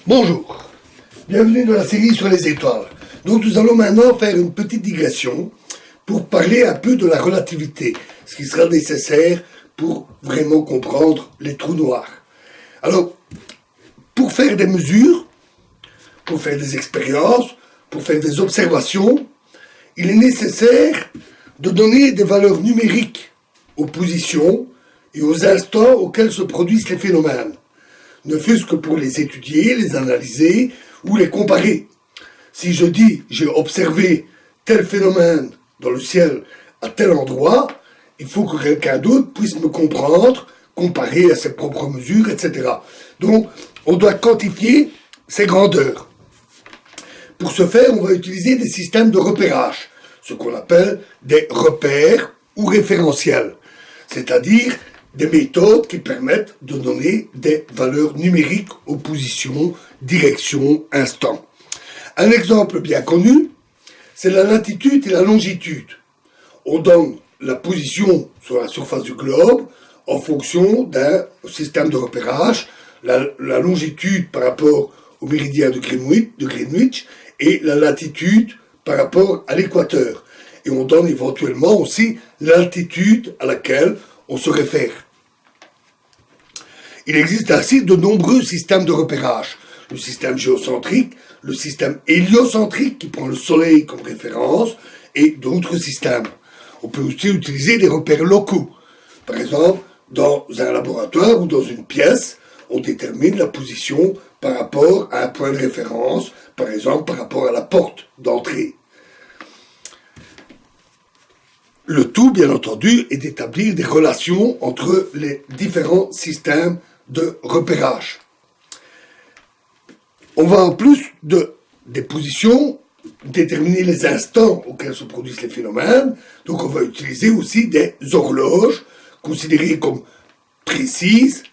Bonjour, bienvenue dans la série sur les étoiles. Donc nous allons maintenant faire une petite digression pour parler un peu de la relativité, ce qui sera nécessaire pour vraiment comprendre les trous noirs. Alors, pour faire des mesures, pour faire des expériences, pour faire des observations, il est nécessaire de donner des valeurs numériques aux positions et aux instants auxquels se produisent les phénomènes, ne fût-ce que pour les étudier, les analyser ou les comparer. Si je dis j'ai observé tel phénomène dans le ciel à tel endroit, il faut que quelqu'un d'autre puisse me comprendre, comparer à ses propres mesures, etc. Donc, on doit quantifier ces grandeurs. Pour ce faire, on va utiliser des systèmes de repérage, ce qu'on appelle des repères ou référentiels, c'est-à-dire des méthodes qui permettent de donner des valeurs numériques aux positions, directions, instants. Un exemple bien connu, c'est la latitude et la longitude. On donne la position sur la surface du globe en fonction d'un système de repérage, la longitude par rapport au méridien de Greenwich et la latitude par rapport à l'équateur. Et on donne éventuellement aussi l'altitude à laquelle on se réfère. Il existe ainsi de nombreux systèmes de repérage. Le système géocentrique, le système héliocentrique qui prend le Soleil comme référence et d'autres systèmes. On peut aussi utiliser des repères locaux. Par exemple, dans un laboratoire ou dans une pièce, on détermine la position par rapport à un point de référence, par exemple par rapport à la porte d'entrée. Le tout, bien entendu, est d'établir des relations entre les différents systèmes de repérage. On va en plus des positions déterminer les instants auxquels se produisent les phénomènes, donc on va utiliser aussi des horloges considérées comme précises,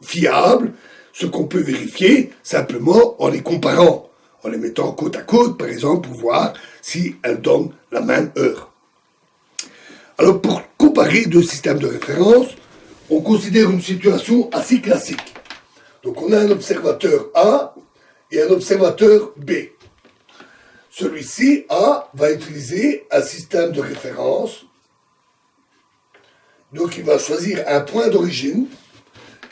fiables, ce qu'on peut vérifier simplement en les comparant, en les mettant côte à côte, par exemple, pour voir si elles donnent la même heure. Alors, pour comparer deux systèmes de référence, on considère une situation assez classique. Donc, on a un observateur A et un observateur B. Celui-ci, A, va utiliser un système de référence. Donc, il va choisir un point d'origine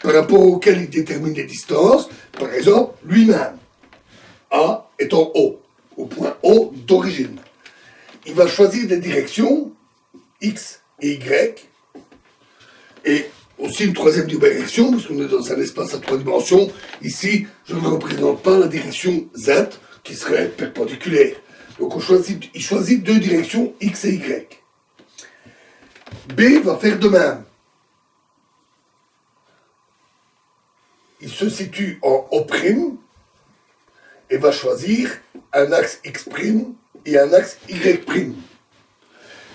par rapport auquel il détermine les distances. Par exemple, lui-même. A est en haut, au point O d'origine. Il va choisir des directions X et Y, et aussi une troisième direction, parce qu'on est dans un espace à trois dimensions. Ici, je ne représente pas la direction Z, qui serait perpendiculaire. Donc il choisit deux directions X et Y. B va faire de même. Il se situe en O' et va choisir un axe X' et un axe Y'.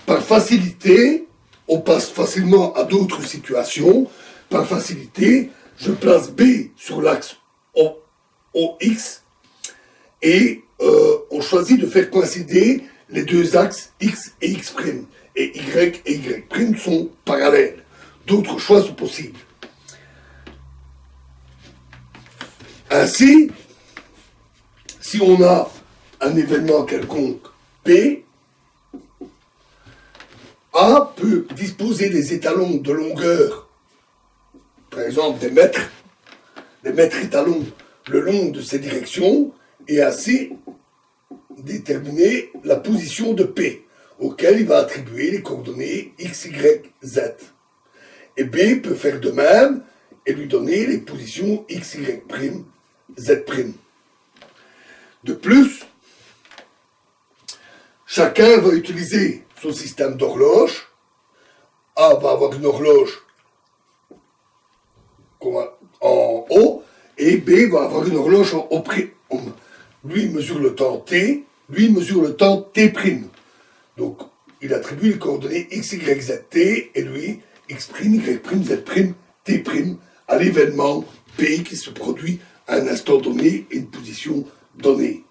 Par facilité, on passe facilement à d'autres situations. Par facilité, je place B sur l'axe OX et on choisit de faire coïncider les deux axes X et X'. Et Y' sont parallèles. D'autres choix sont possibles. Ainsi, si on a un événement quelconque P, A peut disposer des étalons de longueur, par exemple des mètres étalons le long de ces directions, et ainsi déterminer la position de P, auquel il va attribuer les coordonnées X, Y, Z. Et B peut faire de même et lui donner les positions X, Y', Z'. De plus, chacun va utiliser son système d'horloge. A va avoir une horloge en haut et B va avoir une horloge en haut. Lui mesure le temps T, lui mesure le temps T'. Donc, il attribue les coordonnées X, Y, Z, T et lui X', Y', Z', T' à l'événement P qui se produit à un instant donné et une position donnée.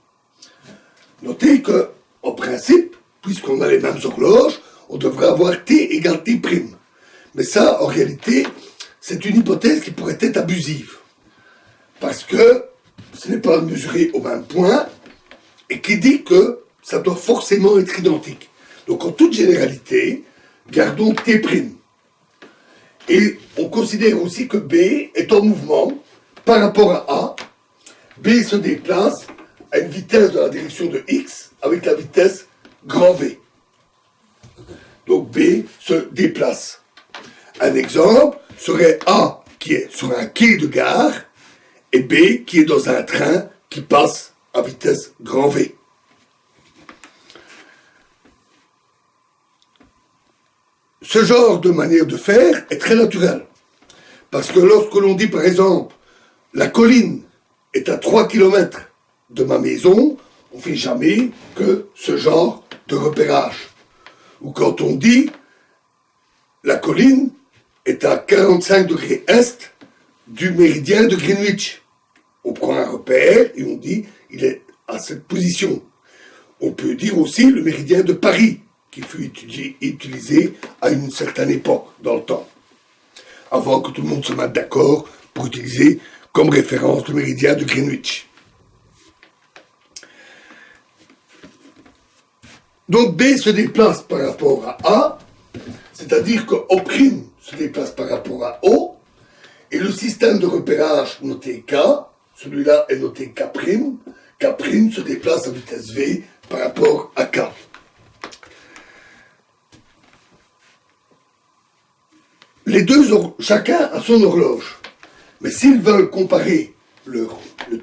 Notez que, en principe, puisqu'on a les mêmes horloges, on devrait avoir T égale T'. Mais ça, en réalité, c'est une hypothèse qui pourrait être abusive. Parce que ce n'est pas mesuré au même point, et qui dit que ça doit forcément être identique. Donc en toute généralité, gardons T'. Et on considère aussi que B est en mouvement par rapport à A. B se déplace à une vitesse dans la direction de X avec la vitesse grand V. Donc B se déplace. Un exemple serait A qui est sur un quai de gare et B qui est dans un train qui passe à vitesse grand V. Ce genre de manière de faire est très naturel. Parce que lorsque l'on dit par exemple la colline est à 3 km de ma maison, on ne fait jamais que ce genre de repérage. Ou quand on dit la colline est à 45 degrés est du méridien de Greenwich. On prend un repère et on dit il est à cette position. On peut dire aussi le méridien de Paris, qui fut utilisé à une certaine époque dans le temps, avant que tout le monde se mette d'accord pour utiliser comme référence le méridien de Greenwich. Donc B se déplace par rapport à A, c'est-à-dire que O' se déplace par rapport à O, et le système de repérage noté K, celui-là est noté K', K' se déplace à vitesse V par rapport à K. Les deux, chacun a son horloge. Mais s'ils veulent comparer le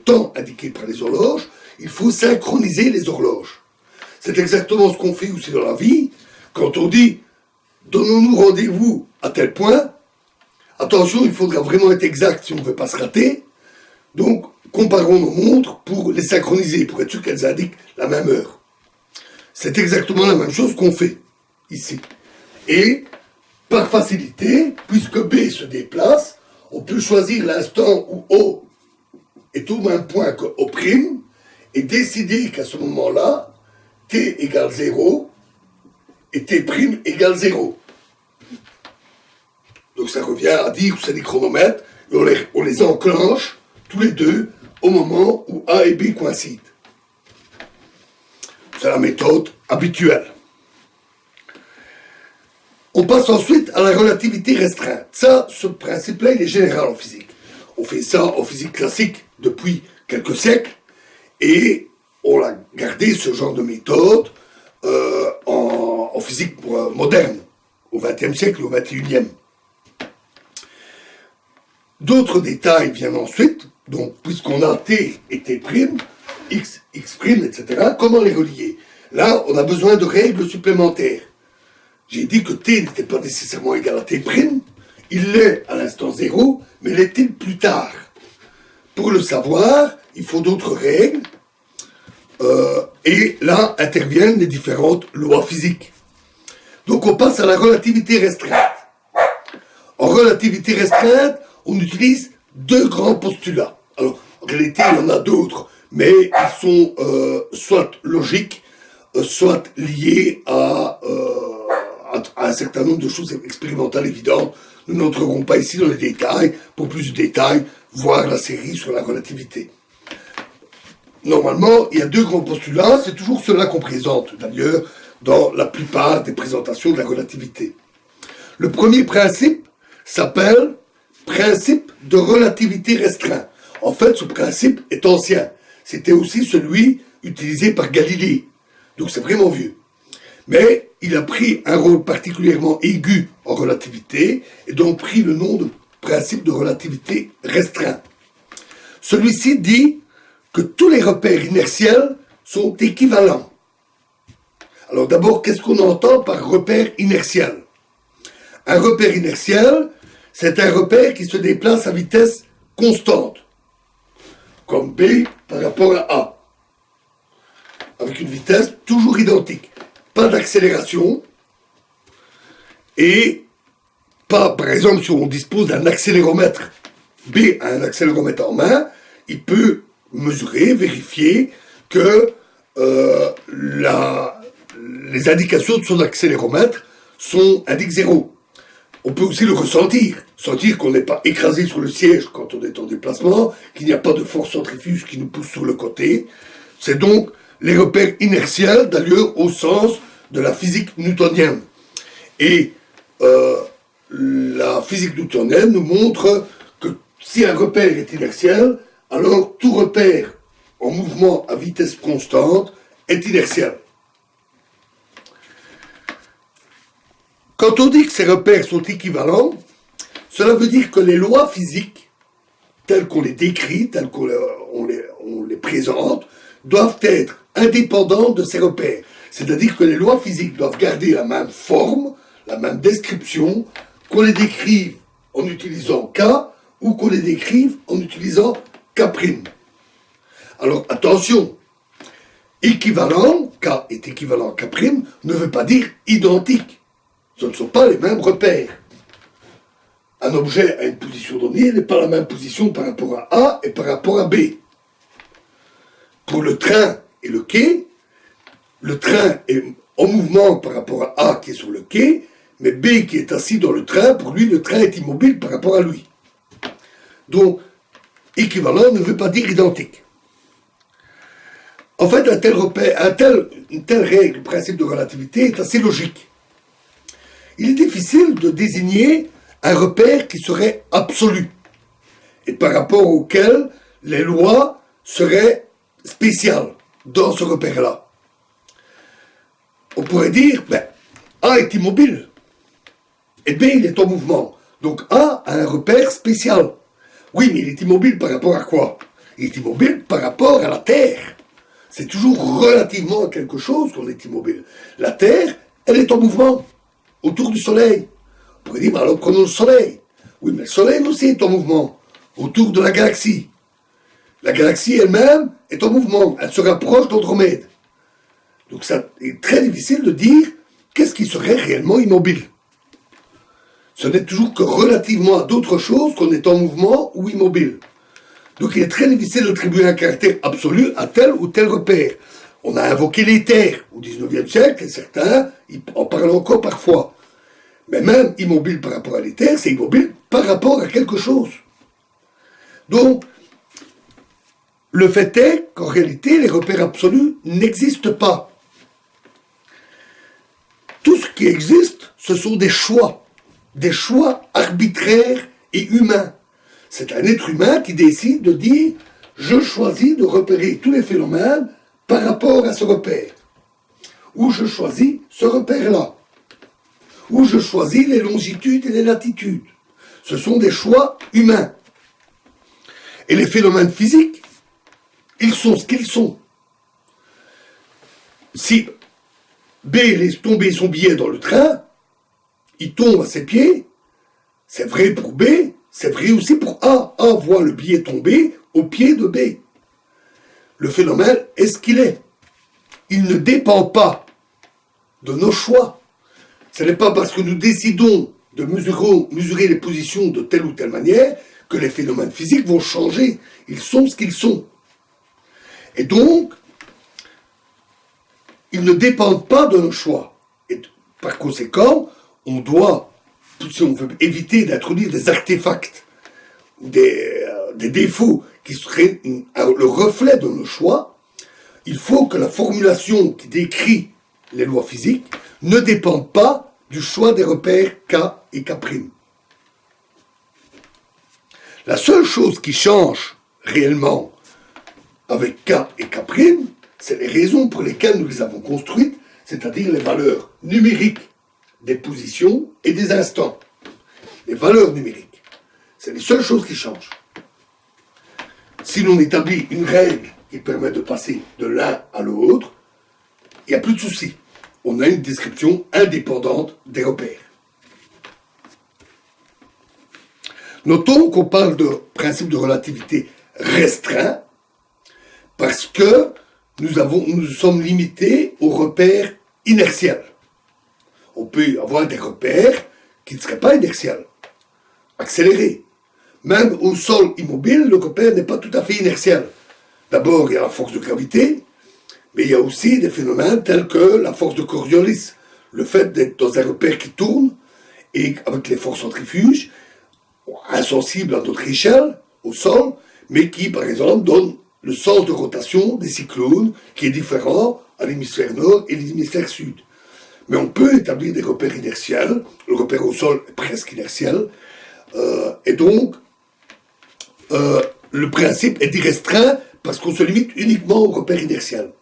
temps indiqué par les horloges, il faut synchroniser les horloges. C'est exactement ce qu'on fait aussi dans la vie. Quand on dit « donnons-nous rendez-vous à tel point », attention, il faudra vraiment être exact si on ne veut pas se rater. Donc, comparons nos montres pour les synchroniser, pour être sûr qu'elles indiquent la même heure. C'est exactement la même chose qu'on fait ici. Et par facilité, puisque B se déplace, on peut choisir l'instant où O est au même point que O' et décider qu'à ce moment-là, T égale 0 et T' égale 0. Donc ça revient à dire que c'est des chronomètres et on les enclenche tous les deux au moment où A et B coïncident. C'est la méthode habituelle. On passe ensuite à la relativité restreinte. Ça, ce principe-là, il est général en physique. On fait ça en physique classique depuis quelques siècles et on a gardé ce genre de méthode en physique moderne, au XXe siècle et au XXIe. D'autres détails viennent ensuite, donc puisqu'on a T et T', X, X', etc., comment les relier? Là, on a besoin de règles supplémentaires. J'ai dit que T n'était pas nécessairement égal à T', il l'est à l'instant 0, mais l'est-il plus tard? Pour le savoir, il faut d'autres règles, et là interviennent les différentes lois physiques. Donc on passe à la relativité restreinte. En relativité restreinte, on utilise deux grands postulats. Alors, en réalité, il y en a d'autres, mais ils sont soit logiques, soit liés à un certain nombre de choses expérimentales évidentes. Nous n'entrerons pas ici dans les détails. Pour plus de détails, voir la série sur la relativité. Normalement, il y a deux grands postulats, c'est toujours ceux-là qu'on présente, d'ailleurs, dans la plupart des présentations de la relativité. Le premier principe s'appelle principe de relativité restreint. En fait, ce principe est ancien. C'était aussi celui utilisé par Galilée. Donc c'est vraiment vieux. Mais il a pris un rôle particulièrement aigu en relativité et donc pris le nom de principe de relativité restreint. Celui-ci dit que tous les repères inertiels sont équivalents. Alors d'abord, qu'est-ce qu'on entend par repère inertiel? Un repère inertiel, c'est un repère qui se déplace à vitesse constante, comme B par rapport à A, avec une vitesse toujours identique. Pas d'accélération, et pas, par exemple, si on dispose d'un accéléromètre, B a un accéléromètre en main, il peut mesurer, vérifier que les indications de son accéléromètre indiquent 0. On peut aussi le ressentir, sentir qu'on n'est pas écrasé sur le siège quand on est en déplacement, qu'il n'y a pas de force centrifuge qui nous pousse sur le côté. C'est donc les repères inertiels, d'ailleurs au sens de la physique newtonienne. Et la physique newtonienne nous montre que si un repère est inertiel, alors tout repère en mouvement à vitesse constante est inertiel. Quand on dit que ces repères sont équivalents, cela veut dire que les lois physiques, telles qu'on les décrit, telles qu'on les présente, doivent être indépendantes de ces repères. C'est-à-dire que les lois physiques doivent garder la même forme, la même description, qu'on les décrive en utilisant K ou qu'on les décrive en utilisant K'. Alors attention, équivalent, K est équivalent à K', ne veut pas dire identique. Ce ne sont pas les mêmes repères. Un objet à une position donnée n'est pas la même position par rapport à A et par rapport à B. Pour le train et le quai, le train est en mouvement par rapport à A qui est sur le quai, mais B qui est assis dans le train, pour lui, le train est immobile par rapport à lui. Donc, équivalent ne veut pas dire identique. En fait, une telle règle, le principe de relativité, est assez logique. Il est difficile de désigner un repère qui serait absolu et par rapport auquel les lois seraient spéciales dans ce repère-là. On pourrait dire, A est immobile et B il est en mouvement. Donc A a un repère spécial. Oui, mais il est immobile par rapport à quoi? Il est immobile par rapport à la Terre. C'est toujours relativement à quelque chose qu'on est immobile. La Terre, elle est en mouvement autour du Soleil. On pourrait dire, alors prenons le Soleil. Oui, mais le Soleil aussi est en mouvement autour de la galaxie. La galaxie elle-même est en mouvement. Elle se rapproche d'Andromède. Donc ça est très difficile de dire qu'est-ce qui serait réellement immobile. Ce n'est toujours que relativement à d'autres choses qu'on est en mouvement ou immobile. Donc il est très difficile d'attribuer un caractère absolu à tel ou tel repère. On a invoqué l'éther au XIXe siècle, et certains en parlent encore parfois. Mais même immobile par rapport à l'éther, c'est immobile par rapport à quelque chose. Donc, le fait est qu'en réalité, les repères absolus n'existent pas. Tout ce qui existe, ce sont des choix arbitraires et humains. C'est un être humain qui décide de dire « je choisis de repérer tous les phénomènes par rapport à ce repère ». Ou je choisis ce repère-là. Ou je choisis les longitudes et les latitudes. Ce sont des choix humains. Et les phénomènes physiques, ils sont ce qu'ils sont. Si B laisse tomber son billet dans le train, il tombe à ses pieds, c'est vrai pour B, c'est vrai aussi pour A. A voit le billet tomber au pied de B. Le phénomène est ce qu'il est. Il ne dépend pas de nos choix. Ce n'est pas parce que nous décidons de mesurer les positions de telle ou telle manière que les phénomènes physiques vont changer. Ils sont ce qu'ils sont. Et donc, ils ne dépendent pas de nos choix. Et par conséquent, on doit, si on veut éviter d'introduire des artefacts, des défauts qui seraient le reflet de nos choix, il faut que la formulation qui décrit les lois physiques ne dépende pas du choix des repères K et K'. La seule chose qui change réellement avec K et K', c'est les raisons pour lesquelles nous les avons construites, c'est-à-dire les valeurs numériques des positions et des instants. Les valeurs numériques. C'est les seules choses qui changent. Si l'on établit une règle qui permet de passer de l'un à l'autre, il n'y a plus de souci. On a une description indépendante des repères. Notons qu'on parle de principe de relativité restreint parce que nous sommes limités aux repères inertiels. On peut avoir des repères qui ne seraient pas inertiels, accélérés. Même au sol immobile, le repère n'est pas tout à fait inertiel. D'abord, il y a la force de gravité, mais il y a aussi des phénomènes tels que la force de Coriolis, le fait d'être dans un repère qui tourne et avec les forces centrifuges, insensibles à notre échelle, au sol, mais qui, par exemple, donnent le sens de rotation des cyclones, qui est différent à l'hémisphère nord et l'hémisphère sud. Mais on peut établir des repères inertiels, le repère au sol est presque inertiel, et donc le principe est d'y restreindre parce qu'on se limite uniquement au repère inertiel.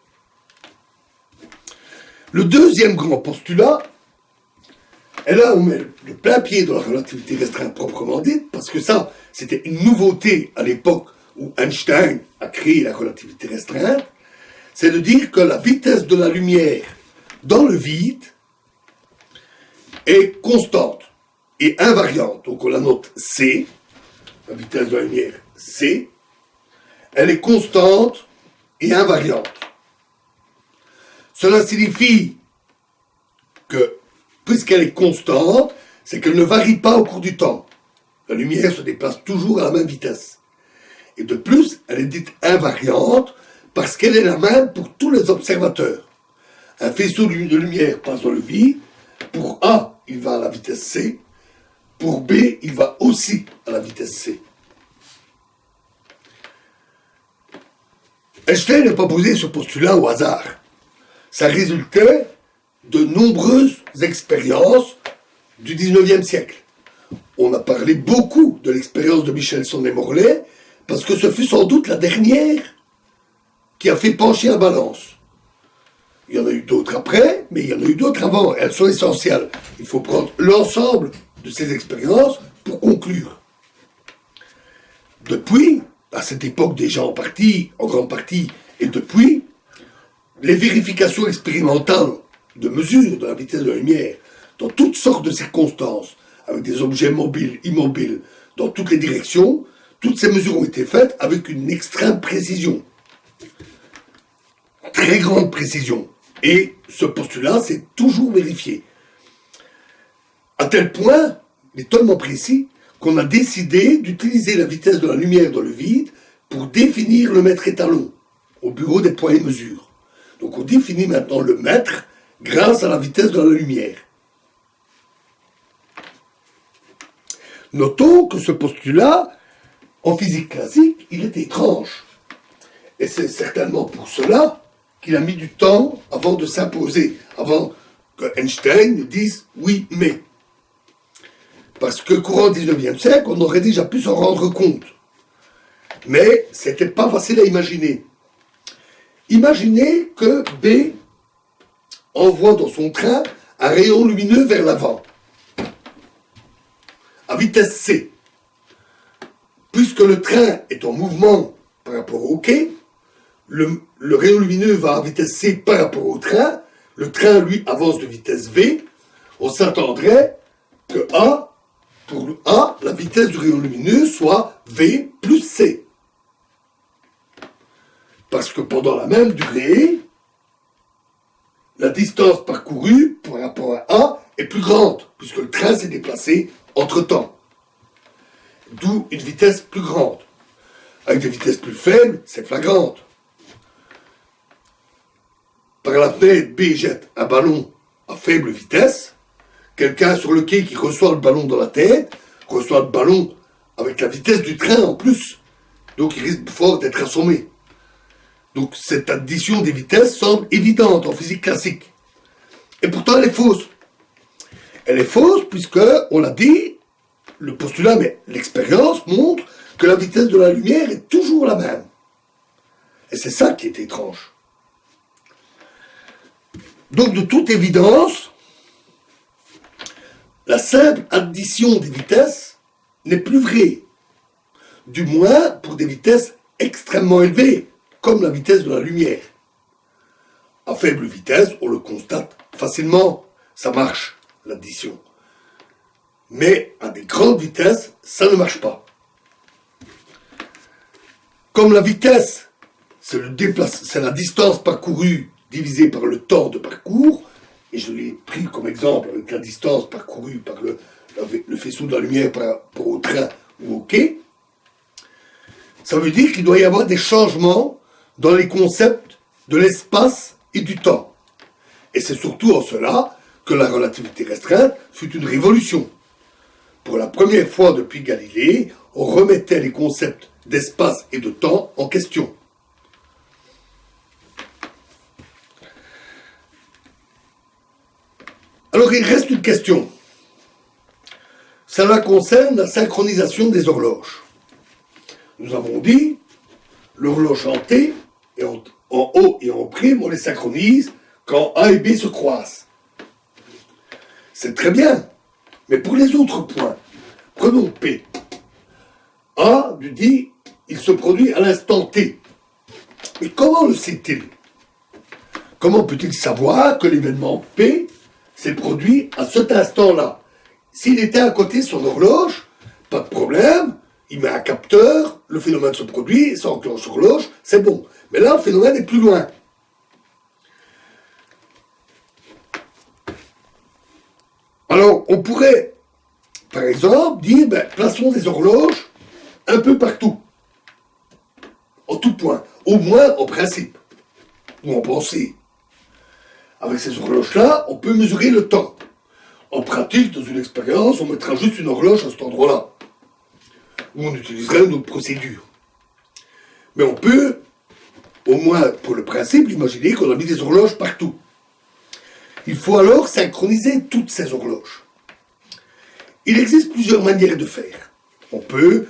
Le deuxième grand postulat, et là on met le plein pied dans la relativité restreinte proprement dite, parce que ça, c'était une nouveauté à l'époque où Einstein a créé la relativité restreinte, c'est de dire que la vitesse de la lumière dans le vide est constante et invariante. Donc on la note C, la vitesse de la lumière C, elle est constante et invariante. Cela signifie que, puisqu'elle est constante, c'est qu'elle ne varie pas au cours du temps. La lumière se déplace toujours à la même vitesse. Et de plus, elle est dite invariante parce qu'elle est la même pour tous les observateurs. Un faisceau de lumière passe dans le vide. Pour A, il va à la vitesse C. Pour B, il va aussi à la vitesse C. Einstein n'a pas posé ce postulat au hasard. Ça résultait de nombreuses expériences du 19e siècle. On a parlé beaucoup de l'expérience de Michelson et Morley, parce que ce fut sans doute la dernière qui a fait pencher la balance. Il y en a eu d'autres après, mais il y en a eu d'autres avant. Elles sont essentielles. Il faut prendre l'ensemble de ces expériences pour conclure. Depuis, à cette époque déjà en grande partie, et depuis, les vérifications expérimentales de mesure de la vitesse de la lumière dans toutes sortes de circonstances, avec des objets mobiles, immobiles, dans toutes les directions, toutes ces mesures ont été faites avec une extrême précision. Très grande précision. Et ce postulat s'est toujours vérifié. À tel point, il est tellement précis, qu'on a décidé d'utiliser la vitesse de la lumière dans le vide pour définir le mètre étalon au bureau des poids et mesures. Donc on définit maintenant le mètre grâce à la vitesse de la lumière. Notons que ce postulat, en physique classique, il est étrange. Et c'est certainement pour cela qu'il a mis du temps avant de s'imposer, avant que Einstein ne dise « oui, mais ». Parce que courant 19e siècle, on aurait déjà pu s'en rendre compte. Mais c'était pas facile à imaginer. Imaginez que B envoie dans son train un rayon lumineux vers l'avant, à vitesse C. Puisque le train est en mouvement par rapport au quai, le rayon lumineux va à vitesse C par rapport au train, le train, lui, avance de vitesse V, on s'attendrait que pour A, la vitesse du rayon lumineux soit V plus C. Parce que pendant la même durée, la distance parcourue par rapport à A est plus grande, puisque le train s'est déplacé entre-temps. D'où une vitesse plus grande. Avec des vitesses plus faibles, c'est flagrante. Par la fenêtre, B jette un ballon à faible vitesse. Quelqu'un sur le quai qui reçoit le ballon dans la tête, reçoit le ballon avec la vitesse du train en plus. Donc il risque fort d'être assommé. Donc cette addition des vitesses semble évidente en physique classique. Et pourtant elle est fausse. Elle est fausse puisque, on l'a dit, le postulat, mais l'expérience montre que la vitesse de la lumière est toujours la même. Et c'est ça qui est étrange. Donc de toute évidence, la simple addition des vitesses n'est plus vraie. Du moins pour des vitesses extrêmement élevées, comme la vitesse de la lumière. À faible vitesse, on le constate facilement, ça marche, l'addition. Mais à des grandes vitesses, ça ne marche pas. Comme la vitesse, c'est la distance parcourue divisée par le temps de parcours, et je l'ai pris comme exemple avec la distance parcourue par le faisceau de la lumière par rapport au train ou au quai, ça veut dire qu'il doit y avoir des changements dans les concepts de l'espace et du temps. Et c'est surtout en cela que la relativité restreinte fut une révolution. Pour la première fois depuis Galilée, on remettait les concepts d'espace et de temps en question. Alors il reste une question. Cela concerne la synchronisation des horloges. Nous avons dit, l'horloge en T, et en haut et en prime, on les synchronise quand A et B se croisent. C'est très bien, mais pour les autres points, prenons P. A lui dit, il se produit à l'instant T. Mais comment le sait-il? Comment peut-il savoir que l'événement P s'est produit à cet instant-là? S'il était à côté de son horloge, pas de problème, il met un capteur, le phénomène se produit, ça enclenche l'horloge, c'est bon. Mais là, le phénomène est plus loin. Alors, on pourrait, par exemple, dire, plaçons des horloges un peu partout, en tout point, au moins en principe, ou en pensée. Avec ces horloges-là, on peut mesurer le temps. En pratique, dans une expérience, on mettra juste une horloge à cet endroit-là, où on utiliserait une autre procédure. Mais on peut, au moins pour le principe, imaginer qu'on a mis des horloges partout. Il faut alors synchroniser toutes ces horloges. Il existe plusieurs manières de faire. On peut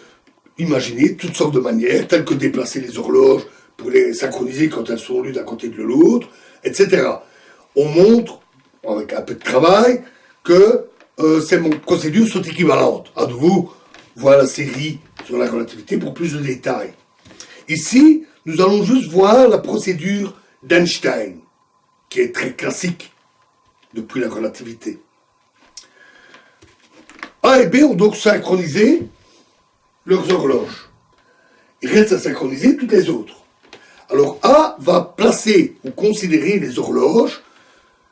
imaginer toutes sortes de manières, telles que déplacer les horloges pour les synchroniser quand elles sont l'une à côté de l'autre, etc. On montre, avec un peu de travail, que ces procédures sont équivalentes. À nouveau, voilà la série sur la relativité pour plus de détails. Ici, nous allons juste voir la procédure d'Einstein, qui est très classique depuis la relativité. A et B ont donc synchronisé leurs horloges. Il reste à synchroniser toutes les autres. Alors A va placer ou considérer les horloges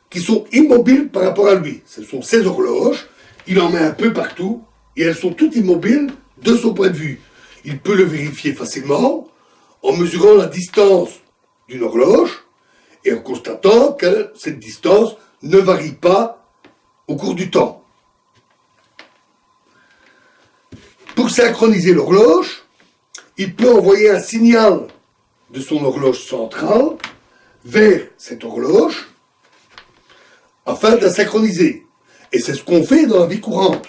qui sont immobiles par rapport à lui. Ce sont ses horloges, il en met un peu partout, et elles sont toutes immobiles de son point de vue. Il peut le vérifier facilement en mesurant la distance d'une horloge et en constatant que cette distance ne varie pas au cours du temps. Pour synchroniser l'horloge, il peut envoyer un signal de son horloge centrale vers cette horloge afin de la synchroniser. Et c'est ce qu'on fait dans la vie courante.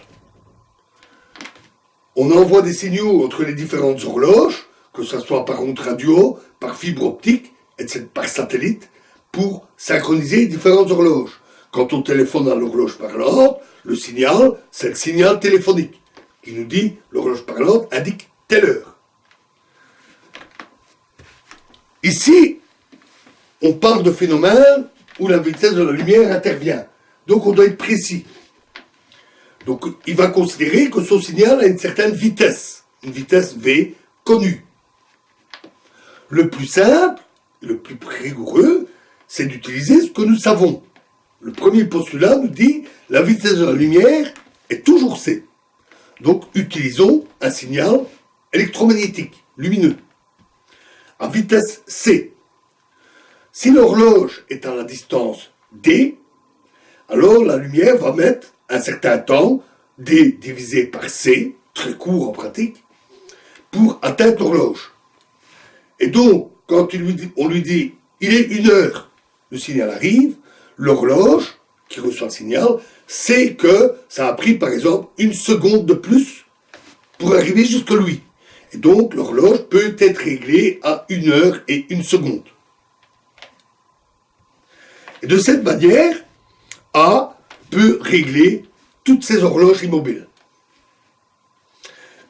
On envoie des signaux entre les différentes horloges, que ce soit par onde radio, par fibre optique, etc., par satellite, pour synchroniser les différentes horloges. Quand on téléphone à l'horloge parlante, le signal, c'est le signal téléphonique, qui nous dit, l'horloge parlante indique telle heure. Ici, on parle de phénomènes où la vitesse de la lumière intervient. Donc on doit être précis. Donc il va considérer que son signal a une certaine vitesse, une vitesse V connue. Le plus simple, le plus rigoureux, c'est d'utiliser ce que nous savons. Le premier postulat nous dit la vitesse de la lumière est toujours C. Donc utilisons un signal électromagnétique, lumineux, à vitesse C. Si l'horloge est à la distance D, alors la lumière va mettre un certain temps, D divisé par C, très court en pratique, pour atteindre l'horloge. Et donc, quand on lui dit il est 1 heure, le signal arrive, l'horloge qui reçoit le signal sait que ça a pris par exemple 1 seconde de plus pour arriver jusqu'à lui. Et donc l'horloge peut être réglée à 1 heure et 1 seconde. Et de cette manière, A peut régler toutes ces horloges immobiles.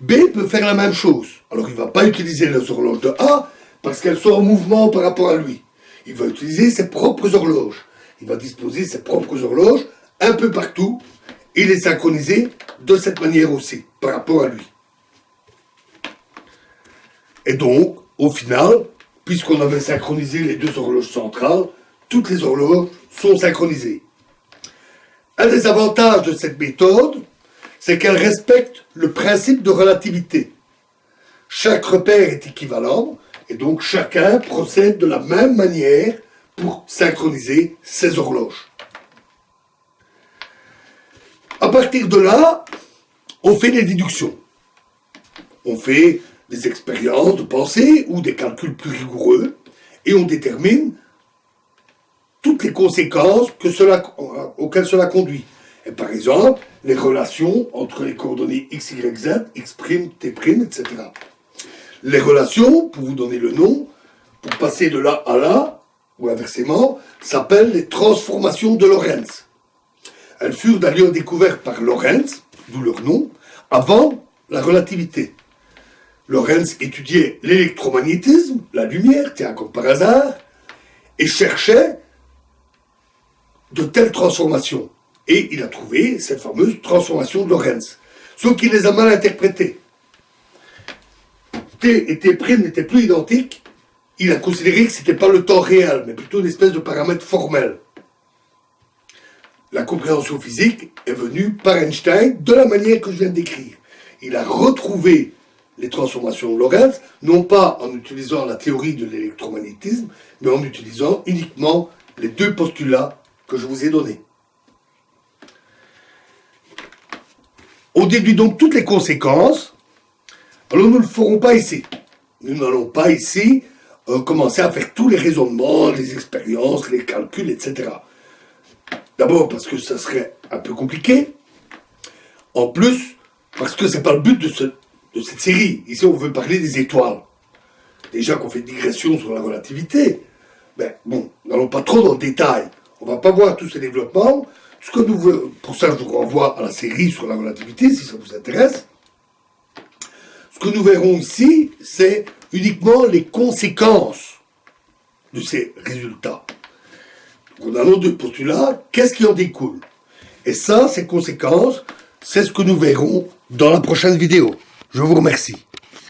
B peut faire la même chose. Alors il ne va pas utiliser les horloges de A parce qu'elles sont en mouvement par rapport à lui. Il va utiliser ses propres horloges. Il va disposer ses propres horloges un peu partout et les synchroniser de cette manière aussi par rapport à lui. Et donc, au final, puisqu'on avait synchronisé les deux horloges centrales, toutes les horloges sont synchronisées. Un des avantages de cette méthode, c'est qu'elle respecte le principe de relativité. Chaque repère est équivalent, et donc chacun procède de la même manière pour synchroniser ses horloges. À partir de là, on fait des déductions. On fait des expériences de pensée ou des calculs plus rigoureux et on détermine toutes les conséquences auxquelles cela conduit. Et par exemple, les relations entre les coordonnées x, y, z, x', t', etc. Les relations, pour vous donner le nom, pour passer de là à là, ou inversement, s'appellent les transformations de Lorentz. Elles furent d'ailleurs découvertes par Lorentz, d'où leur nom, avant la relativité. Lorentz étudiait l'électromagnétisme, la lumière, tiens, comme par hasard, et cherchait de telles transformations. Et il a trouvé cette fameuse transformation de Lorentz. Sauf qu'il les a mal interprétées. T et T' n'étaient plus identiques. Il a considéré que ce n'était pas le temps réel, mais plutôt une espèce de paramètre formel. La compréhension physique est venue par Einstein de la manière que je viens de décrire. Il a retrouvé les transformations de Lorentz, non pas en utilisant la théorie de l'électromagnétisme, mais en utilisant uniquement les deux postulats que je vous ai donnés. On déduit donc toutes les conséquences. Alors nous ne le ferons pas ici. Nous n'allons pas ici commencer à faire tous les raisonnements, les expériences, les calculs, etc. D'abord parce que ça serait un peu compliqué. En plus, parce que c'est pas le but de cette série. Ici, on veut parler des étoiles. Déjà qu'on fait une digression sur la relativité. Mais bon, n'allons pas trop dans le détail. On va pas voir tous ces développements. Ce que nous voulons, pour ça, je vous renvoie à la série sur la relativité, si ça vous intéresse. Ce que nous verrons ici, c'est uniquement les conséquences de ces résultats. Donc, on a nos deux postulats, qu'est-ce qui en découle? Et ça, ces conséquences, c'est ce que nous verrons dans la prochaine vidéo. Je vous remercie.